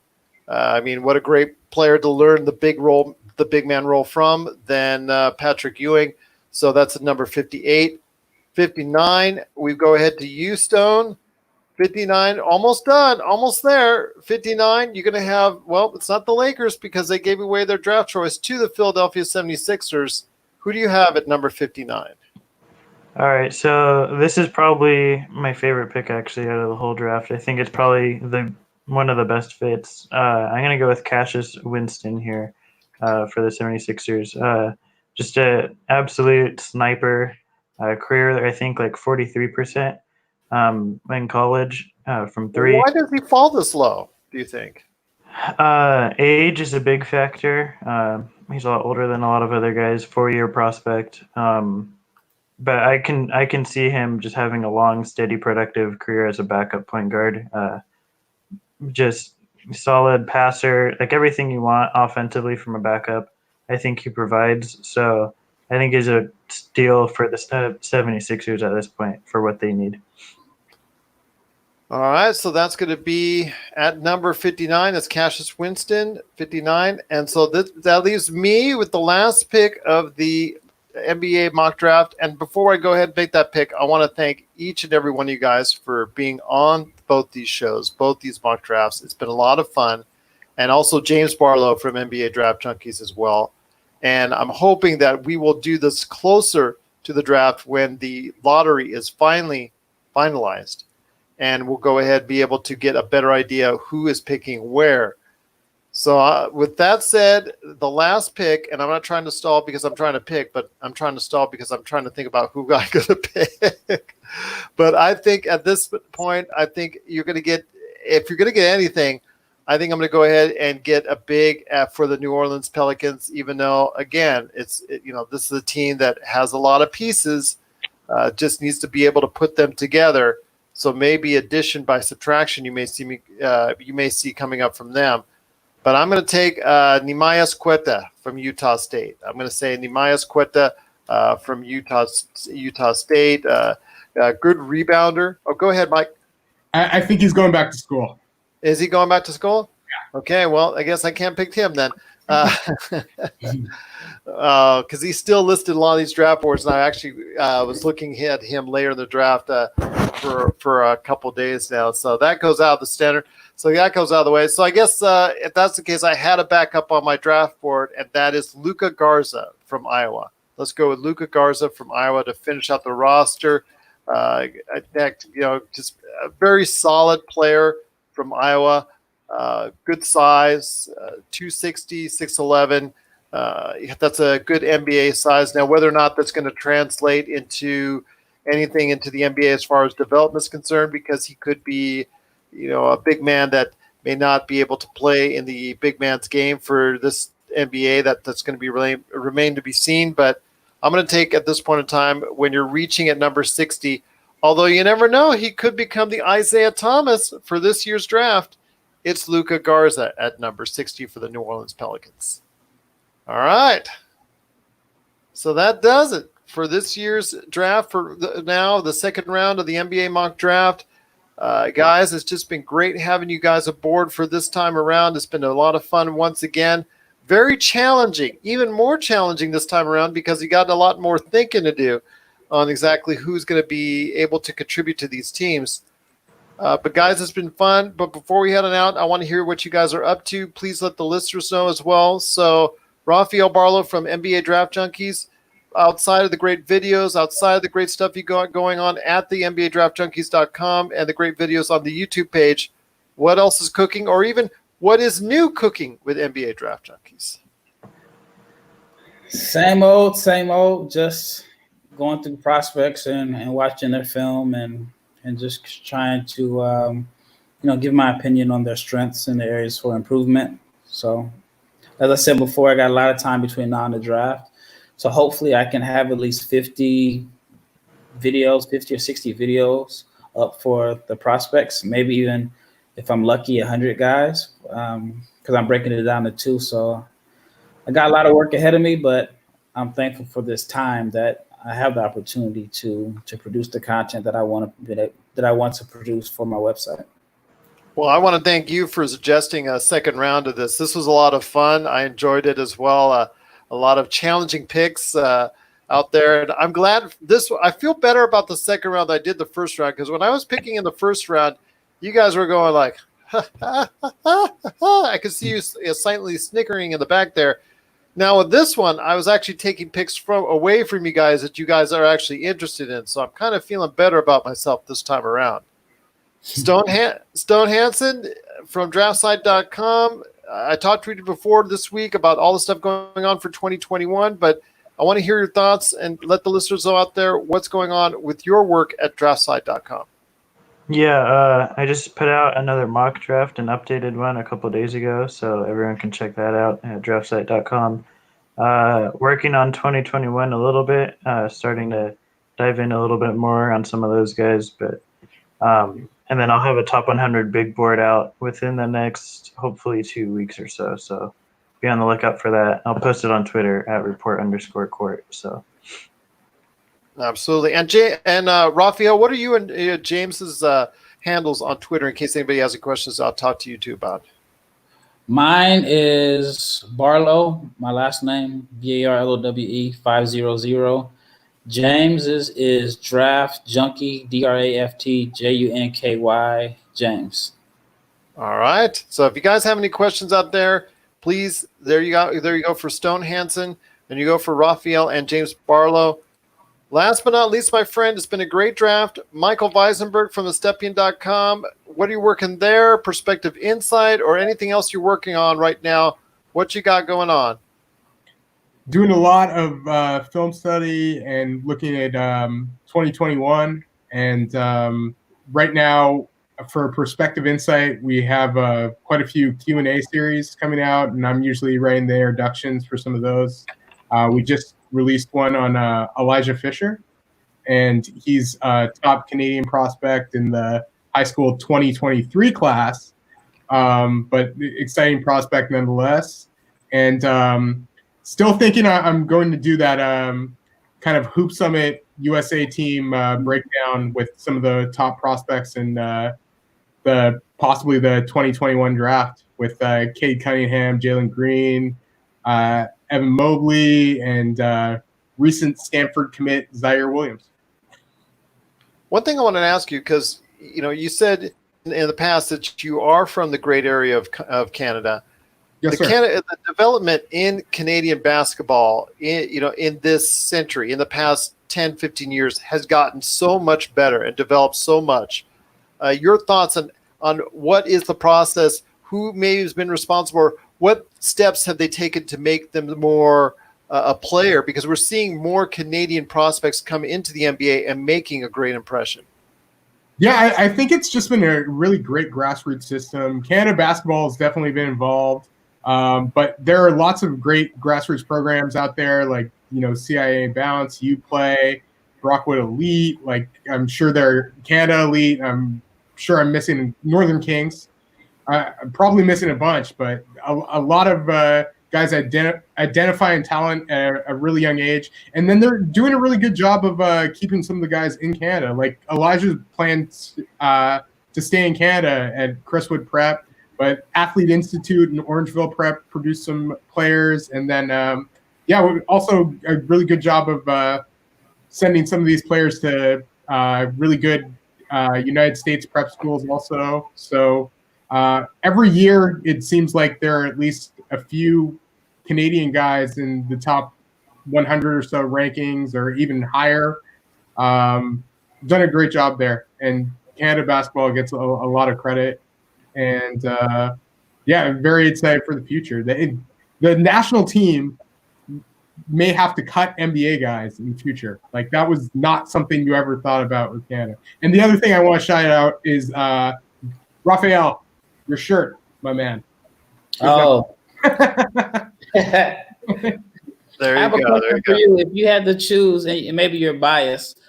I mean, what a great player to learn the big man role from than Patrick Ewing. So that's at number 58. 59, we go ahead to Houston. 59, almost done, almost there. 59, you're going to have, well, it's not the Lakers because they gave away their draft choice to the Philadelphia 76ers. Who do you have at number 59? All right, so this is probably my favorite pick actually out of the whole draft. I think it's probably one of the best fits. I'm going to go with Cassius Winston here for the 76ers. Just an absolute sniper. Career, I think like 43% in college from three. Why does he fall this low, do you think? Age is a big factor. He's a lot older than a lot of other guys, 4-year prospect. But I can see him just having a long, steady, productive career as a backup point guard. Just solid passer, like everything you want offensively from a backup, I think he provides. So I think he's a steal for the 76ers at this point for what they need. All right, so that's going to be at number 59. That's Cassius Winston, 59. And so that leaves me with the last pick of the NBA mock draft. And before I go ahead and make that pick, I want to thank each and every one of you guys for being on both these shows, both these mock drafts. It's been a lot of fun. And also James Barlow from NBA Draft Junkies as well. And I'm hoping that we will do this closer to the draft when the lottery is finally finalized. And we'll go ahead and be able to get a better idea of who is picking where. So with that said, the last pick, and I'm not trying to stall because I'm trying to pick, but I'm trying to stall because I'm trying to think about who I'm going to pick. But I think at this point, I think you're going to get, if you're going to get anything, I think I'm going to go ahead and get a big for the New Orleans Pelicans, even though, again, this is a team that has a lot of pieces, just needs to be able to put them together. So maybe addition by subtraction you may see coming up from them. But I'm going to take Neemias Queta from Utah State. I'm going to say Neemias Queta from Utah State. Good rebounder. Oh, go ahead, Mike. I think he's going back to school. Is he going back to school? Yeah. Okay, well, I guess I can't pick him then. Because he's still listed in a lot of these draft boards, and I actually was looking at him later in the draft for a couple days now. So that goes out of the standard. So that goes out of the way. So I guess if that's the case, I had a backup on my draft board, and that is Luka Garza from Iowa. Let's go with Luka Garza from Iowa to finish out the roster. Just a very solid player from Iowa. Good size, 260, 6'11". That's a good NBA size. Now, whether or not that's going to translate into anything into the NBA as far as development is concerned, because he could be, a big man that may not be able to play in the big man's game for this NBA. That's going to remain to be seen. But I'm going to take at this point in time, when you're reaching at number 60, although you never know, he could become the Isaiah Thomas for this year's draft. It's Luka Garza at number 60 for the New Orleans Pelicans. All right. So that does it for this year's draft for the second round of the NBA mock draft. Guys, it's just been great having you guys aboard for this time around. It's been a lot of fun once again. Very challenging, even more challenging this time around because you got a lot more thinking to do on exactly who's going to be able to contribute to these teams. But guys, it's been fun. But before we head on out, I want to hear what you guys are up to. Please let the listeners know as well. So Rafael Barlow from NBA Draft Junkies, outside of the great videos, outside of the great stuff you got going on at the NBADraftJunkies.com and the great videos on the YouTube page, what else is cooking, or even what is new cooking with NBA Draft Junkies? Same old, just going through prospects and watching their film and just trying to, give my opinion on their strengths and the areas for improvement. So, as I said before, I got a lot of time between now and the draft. So hopefully I can have at least 50 or 60 videos up for the prospects. Maybe even, if I'm lucky, 100 guys, because I'm breaking it down to 2. So I got a lot of work ahead of me, but I'm thankful for this time that I have the opportunity to produce the content that I want to produce for my website. Well, I want to thank you for suggesting a second round of this. This was a lot of fun. I enjoyed it as well. A lot of challenging picks out there. And I'm glad I feel better about the second round than I did the first round, because when I was picking in the first round, you guys were going like, I could see you silently snickering in the back there. Now with this one, I was actually taking picks away from you guys that you guys are actually interested in. So I'm kind of feeling better about myself this time around. Stone Hansen from DraftSite.com. I talked to you before this week about all the stuff going on for 2021, but I want to hear your thoughts and let the listeners know out there what's going on with your work at DraftSite.com. Yeah, I just put out another mock draft, an updated one a couple of days ago, so everyone can check that out at DraftSite.com. Working on 2021 a little bit, starting to dive in a little bit more on some of those guys, but and then I'll have a top 100 big board out within the next, hopefully, 2 weeks or so. So be on the lookout for that. I'll post it on Twitter at report_court. So. Absolutely. And Raphael, what are you and James's handles on Twitter in case anybody has any questions I'll talk to you two about? Mine is Barlow, my last name, BARLOWE 500. James's is Draft Junkie, DRAFTJUNKY James. All right. So if you guys have any questions out there, please, there you go. There you go for Stone Hansen, and you go for Raphael and James Barlow. Last but not least, my friend, it's been a great draft. Michael Weisenberg from thestepien.com. What are you working there? Perspective Insight or anything else you're working on right now? What you got going on? Doing a lot of film study and looking at 2021. And right now, for Perspective Insight, we have quite a few Q&A series coming out, and I'm usually writing the introductions for some of those. We just released one on Elijah Fisher, and he's a top Canadian prospect in the high school 2023 class, but exciting prospect nonetheless. And still thinking I'm going to do that kind of Hoop Summit USA team breakdown with some of the top prospects in possibly the 2021 draft with Cade Cunningham, Jalen Green, Evan Mobley, and recent Stanford commit Zaire Williams. One thing I wanted to ask you, because you said in the past that you are from the great area of Canada. Yes, sir. The development in Canadian basketball, in this century, in the past 10, 15 years, has gotten so much better and developed so much. Your thoughts on what is the process? Who maybe has been responsible? Or what steps have they taken to make them more a player? Because we're seeing more Canadian prospects come into the NBA and making a great impression. Yeah, I think it's just been a really great grassroots system. Canada basketball has definitely been involved. But there are lots of great grassroots programs out there, like, CIA Bounce, UPlay, Brockwood Elite. Like, I'm sure they're Canada Elite. I'm sure I'm missing Northern Kings. I'm probably missing a bunch, but a lot of guys identifying talent at a really young age. And then they're doing a really good job of keeping some of the guys in Canada. Like, Elijah's plans to stay in Canada at Crestwood Prep. But Athlete Institute and Orangeville Prep produced some players. And then, also a really good job of sending some of these players to really good United States prep schools also. So every year, it seems like there are at least a few Canadian guys in the top 100 or so rankings or even higher. Done a great job there. And Canada basketball gets a lot of credit. And I'm very excited for the future. The national team may have to cut NBA guys in the future. Like, that was not something you ever thought about with Canada. And the other thing I want to shout out is Raphael, your shirt, my man. Oh, There I you have a go. There question you for go. you. If you had to choose, and maybe you're biased,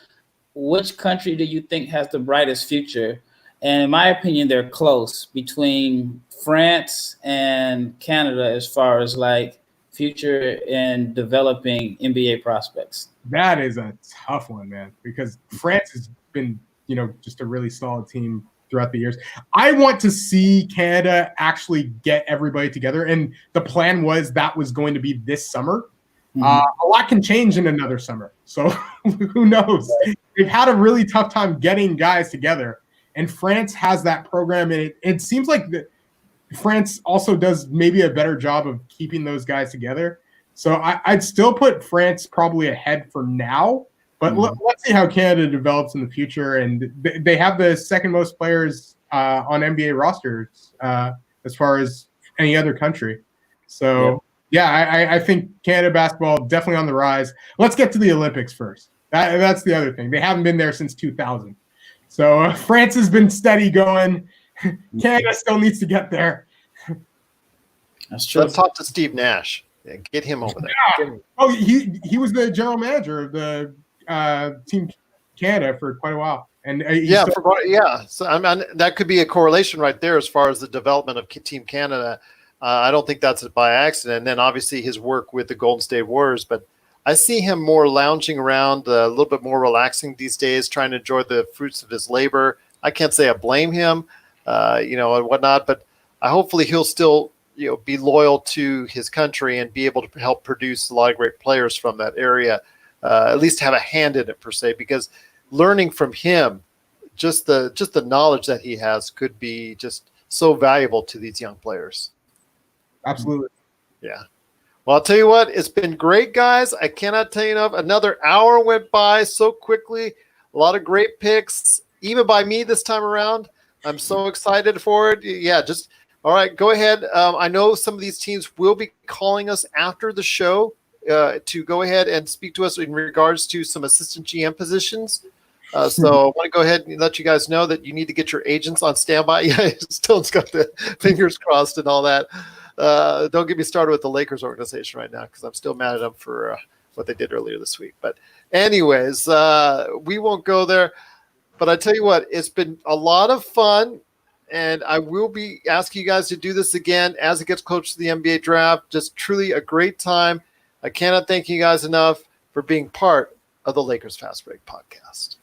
which country do you think has the brightest future? And in my opinion, they're close between France and Canada as far as like future in developing NBA prospects. That is a tough one, man, because France has been, just a really solid team throughout the years. I want to see Canada actually get everybody together. And the plan was that was going to be this summer. A lot can change in another summer. So who knows? They've had a really tough time getting guys together. And France has that program. And it seems like France also does maybe a better job of keeping those guys together. So I'd still put France probably ahead for now. But let's see how Canada develops in the future. And they have the second most players on NBA rosters as far as any other country. So, I think Canada basketball definitely on the rise. Let's get to the Olympics first. That's the other thing. They haven't been there since 2000. So France has been steady going. Canada still needs to get there. That's true. Let's talk to Steve Nash. Yeah, get him over there. Yeah. Oh, he was the general manager of the Team Canada for quite a while. And So I mean, that could be a correlation right there as far as the development of Team Canada. I don't think that's by accident. And then obviously his work with the Golden State Warriors, but I see him more lounging around, a little bit more relaxing these days, trying to enjoy the fruits of his labor. I can't say I blame him, and whatnot, but hopefully he'll still, be loyal to his country and be able to help produce a lot of great players from that area, at least have a hand in it per se, because learning from him, just the knowledge that he has could be just so valuable to these young players. Absolutely. Yeah. Well, I'll tell you what, it's been great, guys. I cannot tell you enough. Another hour went by so quickly. A lot of great picks, even by me this time around. I'm so excited for it. Yeah, all right, go ahead. I know some of these teams will be calling us after the show to go ahead and speak to us in regards to some assistant GM positions. So I want to go ahead and let you guys know that you need to get your agents on standby. Yeah, Stone's got the fingers crossed and all that. Don't get me started with the Lakers organization right now because I'm still mad at them for what they did earlier this week. But anyways, we won't go there. But I tell you what, it's been a lot of fun, and I will be asking you guys to do this again as it gets closer to the NBA draft. Just truly a great time. I cannot thank you guys enough for being part of the Lakers Fast Break podcast.